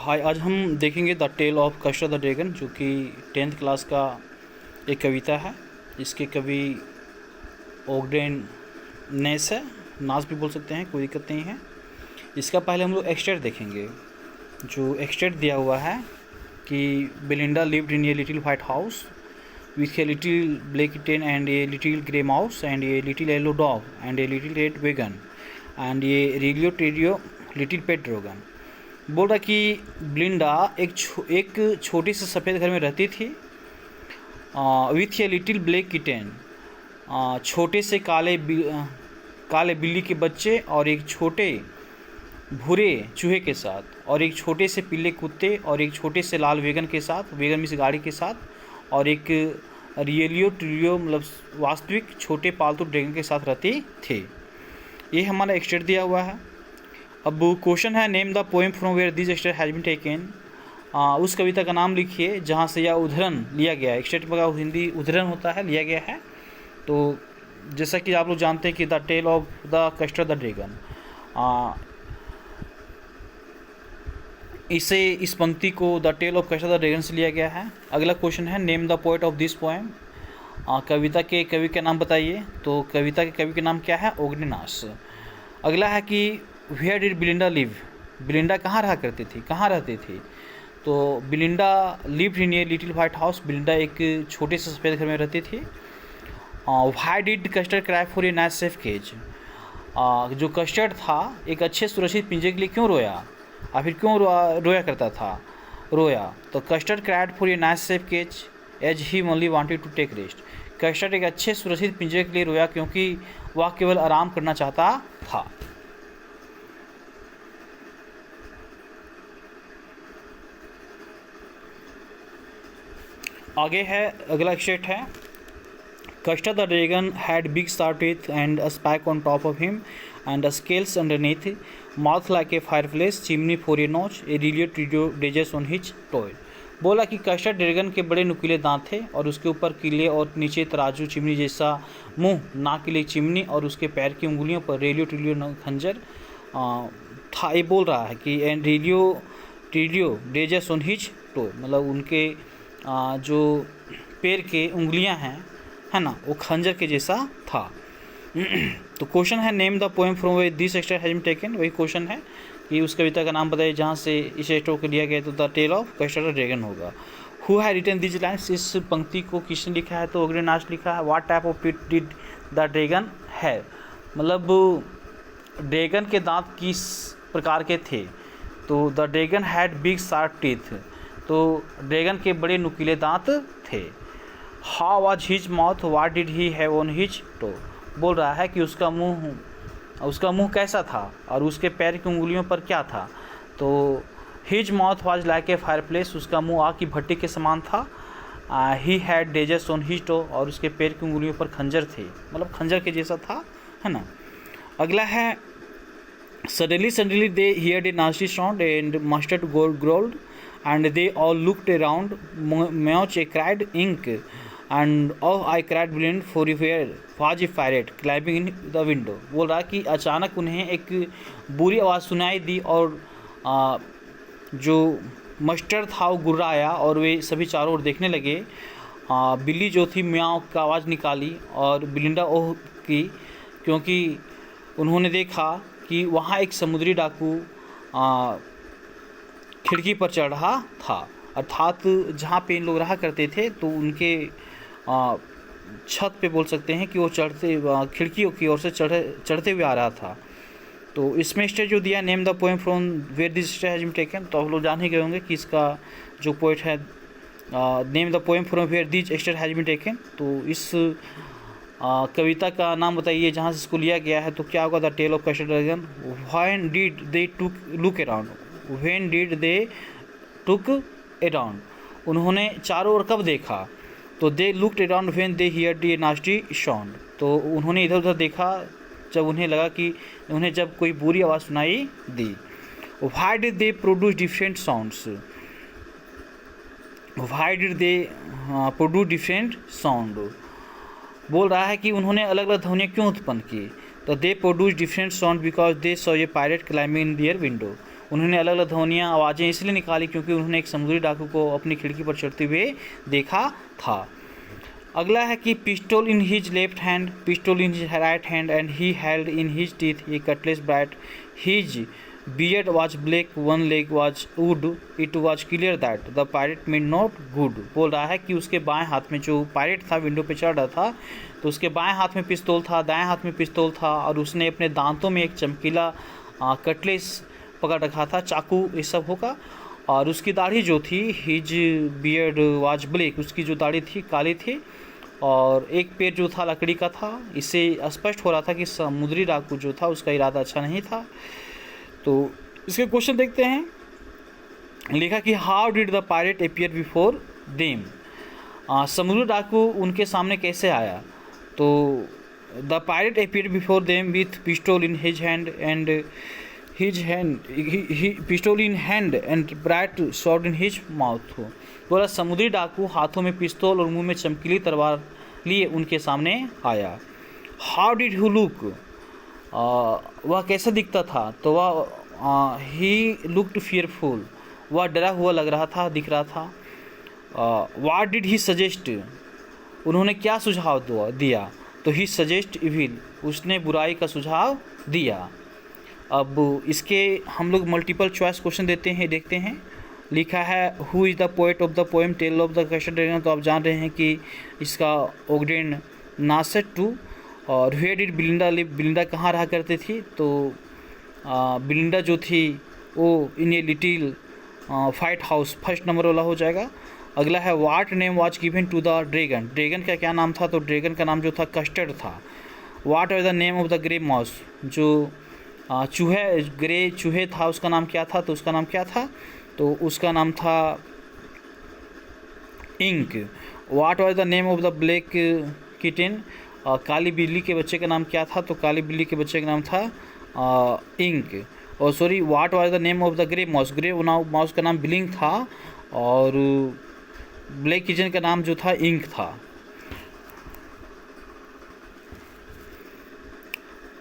हाय, आज हम देखेंगे the tale of Custard the dragon, जो कि 10th क्लास का एक कविता है। इसके कवि ओगडेन नेस है, नास भी बोल सकते हैं, कोई दिक्कत नहीं है। इसका पहले हम लोग एक्सट्रैक्ट देखेंगे। जो एक्सट्रैक्ट दिया हुआ है कि Belinda lived in a little white house with a little black kitten and a little grey mouse and a little yellow dog and a little red wagon and a realio trulio little pet dragon. बोल रहा कि ब्लिंडा एक छोटे से सफ़ेद घर में रहती थी with a little black kitten, छोटे से काले बिल्ली के बच्चे और एक छोटे भूरे चूहे के साथ, और एक छोटे से पीले कुत्ते और एक छोटे से लाल वेगन के साथ, वेगन मीन्स गाड़ी के साथ, और एक रियलियो ट्रियो मतलब वास्तविक छोटे पालतू ड्रैगन के साथ रहते थे। ये हमारा एक्सट्रैक्ट दिया हुआ है। अब क्वेश्चन है name the poem from where this extract has been taken. उस कविता का नाम लिखिए जहाँ से यह उद्धरण लिया गया है। एक्सट्रैक्ट का हिंदी उद्धरण होता है, लिया गया है। तो जैसा कि आप लोग जानते हैं कि the tale of the Custard the dragon, इस पंक्ति को the tale of Custard the dragon से लिया गया है। अगला क्वेश्चन है name the poet of this poem. कविता के कवि का नाम बताइए। तो कविता के कवि का नाम क्या है? ओगडेनास। अगला है कि where did Belinda live, Belinda कहाँ रहा करती थी, कहाँ रहती थी? तो Belinda lived in a little white house, Belinda एक छोटे से सफ़ेद घर में रहती थी। Why did Custard cry for a nice safe cage, जो कस्टर्ड था एक अच्छे सुरक्षित पिंजरे के लिए क्यों रोया, और फिर क्यों रोया करता था, रोया। तो Custard cried for a nice safe cage as he only wanted to take rest, Custard एक अच्छे सुरक्षित पिंजरे के लिए रोया क्योंकि वह केवल आराम करना चाहता था। आगे है, अगला एक्सट्रैक्ट है Custard the dragon had big sharp teeth and a spike on top of him and a scales underneath, mouth like a fireplace, chimney for a nose, a realio trulio daggers on his toe. बोला कि castor dragon के बड़े नुकीले दांत थे और उसके ऊपर किले और नीचे तराजू, चिमनी जैसा मुंह, नाक के लिए चिमनी और उसके पैर की उंगलियों पर रेलियो ट्रिलियो खंजर था। ये बोल रहा है कि and रेलियो ट्रिडियो daggers on his toy, मतलब उनके जो पैर के उंगलियां हैं, है ना, वो खंजर के जैसा था। तो क्वेश्चन है name the poem from where this extract has been taken. वही क्वेश्चन है कि उस कविता का नाम बताइए जहाँ से इस एक्सट्रैक्ट को लिया गया। तो the tale of Custard the dragon होगा। Who had written this lines, इस पंक्ति को किसने लिखा है? तो ओगडेनास लिखा है। What type of teeth did the dragon है, मतलब ड्रैगन के दांत किस प्रकार के थे? तो the dragon had big sharp teeth, तो ड्रैगन के बड़े नुकीले दांत थे। How was his mouth, what did he have on his toe, बोल रहा है कि उसका मुंह कैसा था और उसके पैर की उंगलियों पर क्या था? तो his mouth was like a fireplace, उसका मुंह आग की भट्टी के समान था। He had daggers on his toe, और उसके पैर की उंगलियों पर खंजर थे, मतलब खंजर के जैसा था, है ना। अगला है suddenly they heard A nasty sound and mustard growled and they all looked around much I cried ink and oh I cried blind for where was a pirate climbing in the window। बोल रहा कि अचानक उन्हें एक बुरी आवाज़ सुनाई दी और जो मस्टर था वो गुर्राया और वे सभी चारों ओर देखने लगे। बिल्ली जो थी म्याऊं का आवाज़ निकाली और बिलिंडा ओह की, क्योंकि उन्होंने देखा कि वहाँ एक समुद्री डाकू खिड़की पर चढ़ रहा था, अर्थात जहाँ पे इन लोग रहा करते थे तो उनके छत पे बोल सकते हैं कि वो खिड़कियों की ओर से चढ़ते हुए आ रहा था। तो इसमें स्टेज जो दिया name the poem from where this stage has been taken, तो आप लोग जान ही गए होंगे कि इसका जो पोएट है name the poem from where this stage has been taken. तो इस कविता का नाम बताइए जहाँ से इसको लिया गया है। तो क्या होगा? The tale of Custard the dragon. When did they took look around, When did they took around, उन्होंने चारों ओर कब देखा? तो they looked around when they heard a nasty sound, तो उन्होंने इधर उधर देखा जब उन्हें लगा कि उन्हें जब कोई बुरी आवाज़ सुनाई दी। Why did they produce different sounds, why did they produce different sound, बोल रहा है कि उन्होंने अलग अलग ध्वनियाँ क्यों उत्पन्न की? तो they produced different sound because they saw a pirate climbing in their window, उन्होंने अलग अलग ध्वनियाँ आवाज़ें इसलिए निकाली क्योंकि उन्होंने एक समुद्री डाकू को अपनी खिड़की पर चढ़ते हुए देखा था। अगला है कि pistol in his left hand, pistol in his right hand and he held in his teeth A Cutlass bright, his beard was black, one leg was wood, it was clear that the pirate meant not good। बोल रहा है कि उसके बाएं हाथ में, जो pirate था विंडो पे चढ़ रहा था, तो उसके बाएं हाथ में पिस्तौल था, दाएं हाथ में पिस्तौल था, और उसने अपने दांतों में एक चमकीला कटलेस पकड़ रखा था, चाकू ये सब होगा। और उसकी दाढ़ी जो थी, हिज बियर्ड वाज ब्लैक, उसकी जो दाढ़ी थी काली थी, और एक पैर जो था लकड़ी का था। इससे स्पष्ट हो रहा था कि समुद्री डाकू जो था उसका इरादा अच्छा नहीं था। तो इसके क्वेश्चन देखते हैं। लिखा कि how did the pirate appear before them, समुद्री डाकू उनके सामने कैसे आया। तो the pirate appear before them with pistol in his hand and pistol in hand and bright sword in his mouth. बोला समुद्री डाकू हाथों में पिस्तौल और मुंह में चमकीली तलवार लिए उनके सामने आया। हाउ डिड हु लुक, वह कैसा दिखता था। तो वह ही लुक्ड फियरफुल, वह डरा हुआ लग रहा था, दिख रहा था। व्हाट डिड ही सजेस्ट, उन्होंने क्या सुझाव दिया। तो ही सजेस्ट इविल, उसने बुराई का सुझाव दिया। अब इसके हम लोग मल्टीपल चॉइस क्वेश्चन देते हैं, देखते हैं। लिखा है who is the poet of the poem tale of the Custard dragon. तो आप जान रहे हैं कि इसका ओग्रेन नासेट टू। और where did Belinda live, Belinda कहाँ रहा करती थी। तो बिलिंडा जो थी वो in a little white house, first number वाला हो जाएगा। अगला है what name was given to the dragon, dragon का क्या नाम था। तो ड्रैगन का नाम जो था कस्टर्ड था। What was the name of the grey mouse, जो चूहे ग्रे चूहे था उसका नाम क्या था। तो उसका नाम क्या था, तो उसका नाम था Ink. What was the name of the black kitten, काली बिल्ली के बच्चे का नाम क्या था। तो काली बिल्ली के बच्चे का नाम था इंक। और sorry, what was the name of the grey mouse, grey mouse का नाम ब्लिंक था, और ब्लैक किचन का नाम जो था इंक था।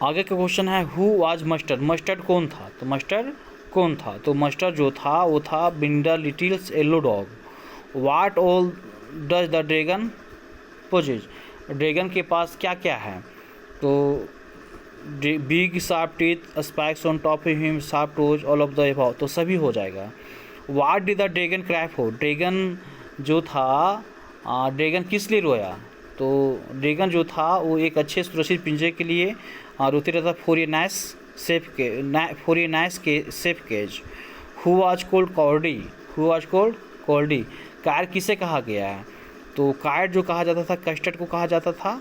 आगे का क्वेश्चन है हु वाज मस्टर्ड, मस्टर्ड कौन था। तो मस्टर्ड कौन था। तो मस्टर्ड जो था वो था Belinda littles yellow dog. What all does the dragon possess, dragon के पास क्या क्या है। तो big sharp teeth, spikes on top of him, sharp toes, all of the above, तो सभी हो जाएगा। What did the dragon cry for, dragon जो था, ड्रैगन किस लिए रोया। तो ड्रैगन जो था वो एक अच्छे सुरक्षित पिंजरे के लिए रोते रहता, for a nice safe cage. Who was called cowardy, who was called cowardy, कायर किसे कहा गया है। तो कायर जो कहा जाता था कस्टर्ड को कहा जाता था।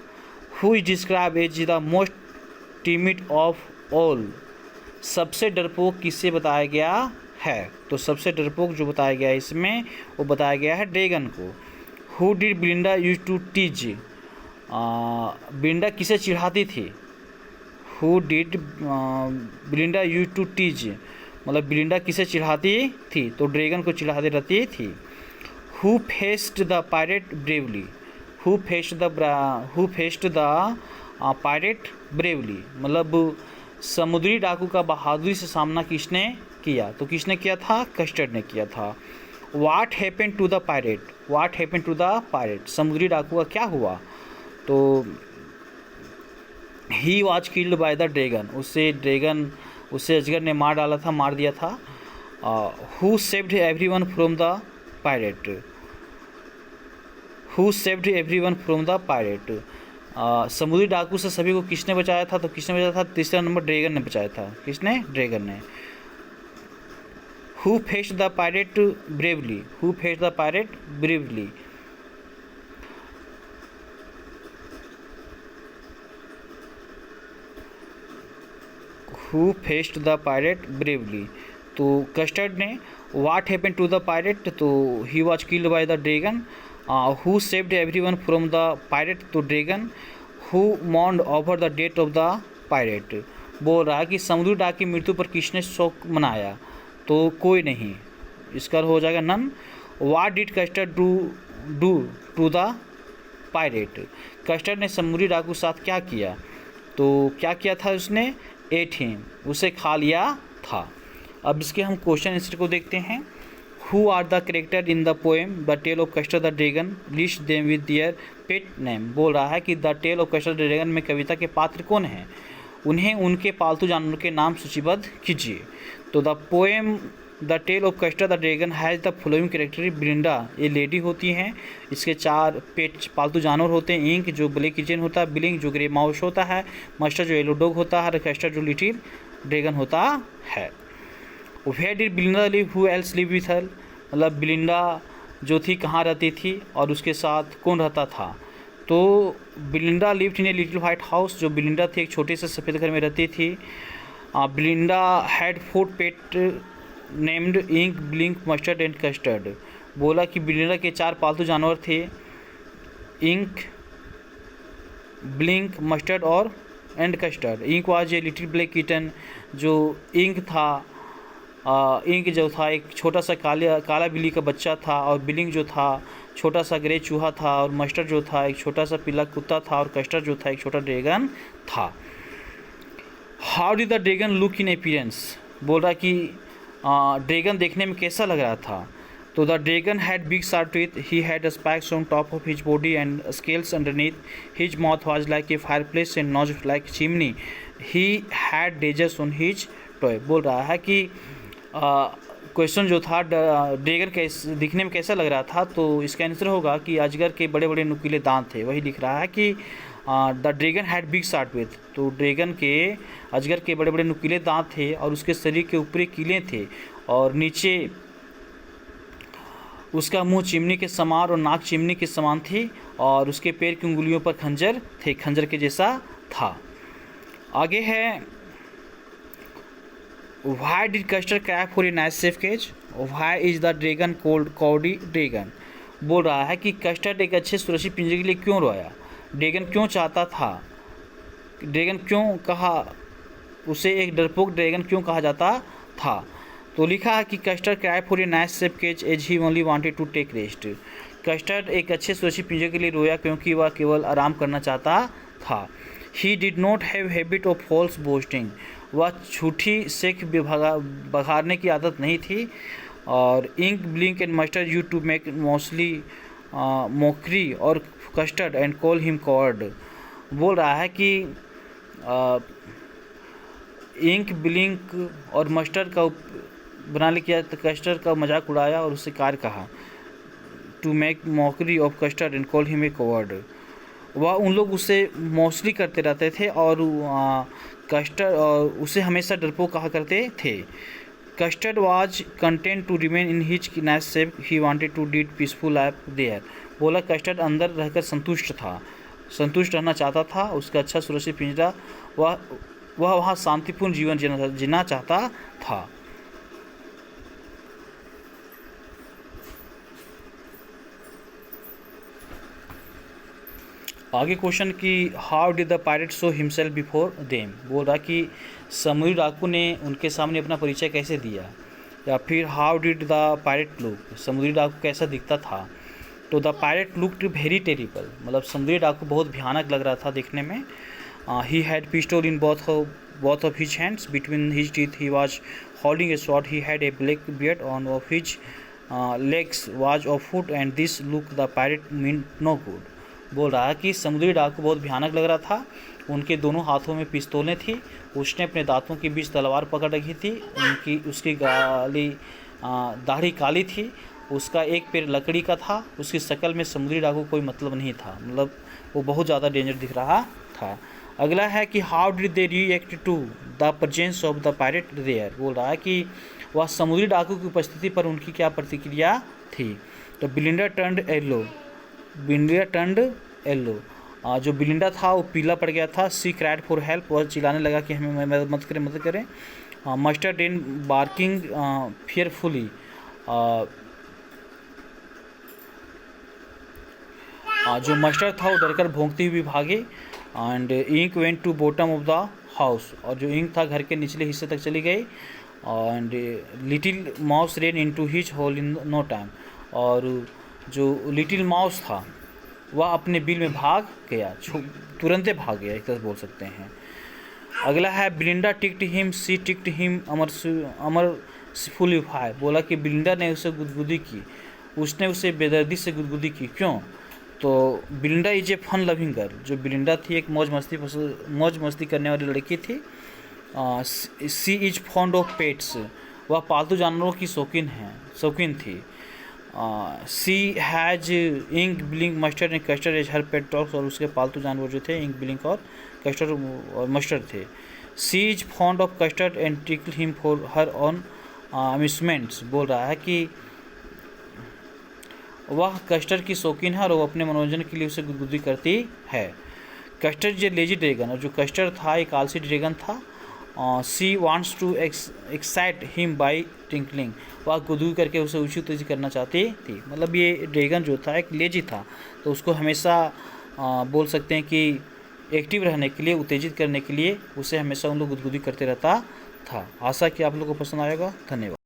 Who is describe as the most timid of all, सबसे डरपोक किससे बताया गया है। तो सबसे डरपोक जो बताया गया है इसमें वो बताया गया है ड्रैगन को। Who did Belinda use to tease, Belinda किसे चिढ़ाती थी। Who did Belinda use to tease, मतलब बिलिंडा किसे चिढ़ाती थी। तो ड्रैगन को चिढ़ाती रहती थी। Who faced the pirate bravely, who faced the pirate bravely, मतलब समुद्री डाकू का बहादुरी से सामना किसने किया। तो किसने किया था, कस्टर्ड ने किया था। What happened to the pirate, what happened to the pirate, समुद्री डाकू का क्या हुआ। तो he was killed by the dragon, उसे अजगर ने मार डाला था, मार दिया था। Who saved everyone from the pirate, who saved everyone from the pirate, समुद्री डाकू से सभी को किसने बचाया था। तो किसने बचाया था, तीसरा नंबर ड्रैगन ने बचाया था। किसने, ड्रैगन ने। Who faced the pirate bravely, who faced the pirate bravely, who faced the pirate bravely. तो कस्टर्ड ने। What happened to the pirate, तो he was killed by the dragon. Who saved everyone from the pirate, तो dragon. Who moaned over the death of the pirate, बोल रहा है कि समुद्री डाक की मृत्यु पर किसने शोक मनाया। तो कोई नहीं, इसका हो जाएगा none. What did Custard do to the pirate, Custard ने समुद्री डाकू साथ क्या किया। तो क्या किया था उसने, एट हिम, उसे खा लिया था। अब इसके हम क्वेश्चन आंसर को देखते हैं। Who are the character in the poem the tale of Custard the dragon, list them with their pet name. बोल रहा है कि the tale of Custard the dragon में कविता के पात्र कौन हैं, उन्हें उनके पालतू जानवरों के नाम सूचीबद्ध कीजिए। तो the poem the tale of Custard the dragon has the following character. Belinda ये लेडी होती हैं, इसके 4 पेट पालतू जानवर होते हैं। इंक जो ब्लैक किचन होता है, ब्लिंक जो ग्रे माउस होता है, मस्टर जो येलो डॉग होता है, कस्टर जो लिटिल ड्रैगन होता है। Where did Belinda live, who else live with her, मतलब बिलिंडा जो थी कहाँ रहती थी और उसके साथ कौन रहता था। तो Belinda lived in a little white house, जो बिलिंडा थी एक छोटे से सफ़ेद घर में रहती थी। Belinda had 4 pet named Ink, Blink, Mustard and Custard. बोला कि बिलिंडा के 4 पालतू जानवर थे, इंक, ब्लिंक, मस्टर्ड और and Custard. Ink was a little black kitten, जो इंक था इंक जो था एक छोटा सा काला बिल्ली का बच्चा था, और ब्लिंक जो था छोटा सा ग्रे चूहा था, और मस्टर्ड जो था एक छोटा सा पीला कुत्ता था, और कस्टर्ड जो था एक छोटा ड्रैगन था। How did the dragon look in appearance, बोल रहा कि ड्रैगन देखने में कैसा लग रहा था। तो the dragon had big sharp teeth, he had spikes on top of his body and scales underneath, his mouth was like a fireplace and nose like chimney, he had daggers on his toe. बोल रहा है कि question जो था dragon कैसे दिखने में कैसा लग रहा था, तो इसका आंसर होगा कि अजगर के बड़े बड़े नुकीले दांत थे। वही लिख रहा है कि the dragon had big sharp teeth, तो ड्रैगन के अजगर के बड़े बड़े नुकीले दांत थे, और उसके शरीर के ऊपरी कीलें थे, और नीचे उसका मुंह चिमनी के समान और नाक चिमनी के समान थी, और उसके पैर की उंगलियों पर खंजर थे, खंजर के जैसा था। आगे है Why did Custer cry for a nice safe cage? Why is the dragon called Cowdy Dragon? बोल रहा है कि कस्टर्ड एक अच्छे सुरक्षित पिंजरे के लिए क्यों रोया, ड्रैगन क्यों चाहता था, ड्रैगन क्यों कहा उसे एक डरपोक ड्रैगन क्यों कहा जाता था। तो लिखा है कि Custard cry for a nice safe cage as he only wanted to take rest. Custard एक अच्छे सुरक्षित पिंजरे के लिए रोया क्योंकि वह केवल आराम करना चाहता था। He did not have habit of false boasting, वह झूठी सेख बघारने की आदत नहीं थी। और Ink, Blink and Mustard use to make mostly mockery और Custard and call him coward. बोल रहा है कि इंक, ब्लिंक और मस्टर्ड का बनाने किया, कस्टर्ड का मजाक उड़ाया और उससे कार कहा, to make mockery of Custard and call him a coward. वह उन लोग उसे मोस्टली करते रहते थे और कस्टर्ड उसे हमेशा डरपोक कहा करते थे। Custard was content to remain in his nice shape, he wanted to lead peaceful life there. बोला कस्टर्ड अंदर रहकर संतुष्ट रहना चाहता था, उसका अच्छा सुरक्षित पिंजरा, वह वहाँ शांतिपूर्ण जीवन जीना चाहता था। आगे क्वेश्चन कि how did the pirate show himself before them. बोल रहा कि समुद्री डाकू ने उनके सामने अपना परिचय कैसे दिया, या फिर how did the pirate look, समुद्री डाकू कैसा दिखता था। तो the pirate looked very terrible, मतलब समुद्री डाकू बहुत भयानक लग रहा था देखने में। He had pistol in both of his hands, between his teeth he was holding a sword, he had a black beard, on of his legs was of foot, and this look the pirate meant no good। बोल रहा है कि समुद्री डाकू बहुत भयानक लग रहा था, उनके दोनों हाथों में पिस्तौलें थी, उसने अपने दांतों के बीच तलवार पकड़ रखी थी, उसकी दाढ़ी काली थी, उसका एक पैर लकड़ी का था, उसकी शक्ल में समुद्री डाकू कोई मतलब नहीं था, मतलब वो बहुत ज़्यादा डेंजर दिख रहा था। अगला है कि how did they react to the presence of the pirate there. बोल रहा है कि वह समुद्री डाकू की उपस्थिति पर उनकी क्या प्रतिक्रिया थी। तो बिलिंडा टर्न्ड येलो, जो बिलिंडा था वो पीला पड़ गया था। सी क्राइड फॉर हेल्प, वह चिल्लाने लगा कि हमें मदद करें। मस्टर्ड इन बार्किंग फियरफुली, जो मस्टर्ड था वो डरकर भौंकती हुई भागे। And Ink went to bottom of the house, और जो इंक था घर के निचले हिस्से तक चली गई। And little mouse ran into his hole in no time, और जो लिटिल माउस था वह अपने बिल में भाग गया, तुरंत भाग गया, एक तरह बोल सकते हैं। अगला है बिलिंडा टिक्ड हिम, सी टिक्ड हिम, अमर फुली फायर, बोला कि बिलिंडा ने उसे गुदगुदी की, उसने उसे बेदर्दी से गुदगुदी की, क्यों? तो Belinda is a fun loving girl, जो बिलिंडा थी एक मौज मस्ती करने वाली लड़की थी। She is fond of pets, वह पालतू जानवरों की शौकीन थी। She has Ink, Blink, Mustard and Custard as her pet dogs, और उसके पालतू जानवर जो थे इंक, ब्लिंक और कस्टर्ड और मस्टर्ड थे। She is fond of Custard and tickle him for her own amusements, बोल रहा है कि वह कस्टर्ड की शौकीन है और वो अपने मनोरंजन के लिए उसे गुदगुदी करती है। कस्टर्ड जे लेजी ड्रैगन, और जो कस्टर्ड था एक आलसी ड्रैगन था। She wants to excite him by tinkling, वह गुदगुदी करके उसे ऊँची तेजी करना चाहती थी। मतलब ये ड्रैगन जो था एक लेजी था, तो उसको हमेशा बोल सकते हैं कि एक्टिव रहने के लिए, उत्तेजित करने के लिए उसे हमेशा उन लोग गुदगुदी करते रहता था। आशा कि आप लोगों को पसंद आएगा। धन्यवाद।